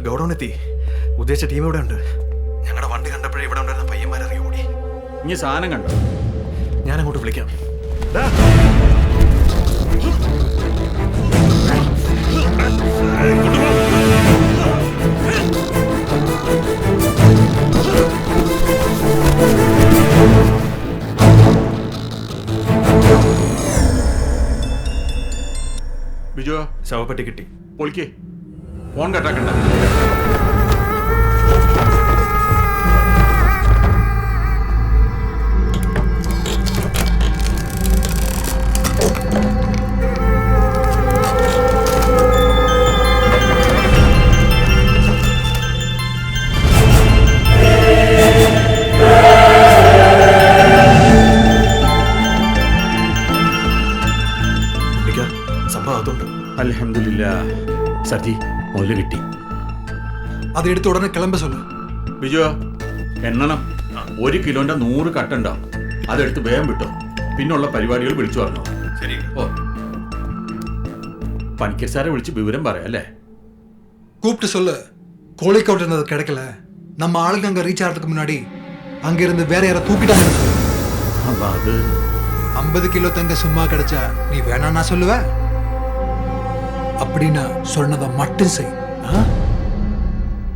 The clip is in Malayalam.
ഗൗഡൗൺ എത്തി. ഉദ്ദേശിച്ച ടീം ഇവിടെ ഉണ്ട്. ഞങ്ങളുടെ വണ്ടി കണ്ടപ്പോഴേ ഇവിടെ ഉണ്ടായിരുന്ന പയ്യന്മാരിറങ്ങി ഓടി. ഇനി സാധനം കണ്ടോ? ഞാൻ അങ്ങോട്ട് വിളിക്കാം. ബിജു, ശവപ്പെട്ടി കിട്ടി. പൊളിക്കേ, ഫോൺ കട്ടാക്കണ്ട. അൽഹംദുലില്ലാ, സജി മുതല് കിട്ടി. അതെടുത്ത് ഉടനെ കിളമ്പ സൊല്ലു. ബിജു, എണ്ണണം. 1 കിലോന്റെ 100 കട്ടുണ്ടാവും. അതെടുത്ത് വേഗം വിട്ടോ. പിന്നുള്ള പരിപാടികൾ വിളിച്ചു പറഞ്ഞോ. ശരി. ഓ, പണിക്കർ സാറെ വിളിച്ച് വിവരം പറയാം അല്ലേ? கூப்பிட்டு சொல்லு, கோழிக்கோட் இருந்தது கிடைக்கல, நம்ம ஆளுங்க அங்க ரீச் ஆகிறதுக்கு முன்னாடி அங்க இருந்து வேற யாரை தூக்கிட்டாங்க. അത് 50 கிலோ தங்க சும்மா கிடைச்சா நீ வேணாம் நான் சொல்லுவ. அப்படின்னு சொன்னதை மட்டும் செய்.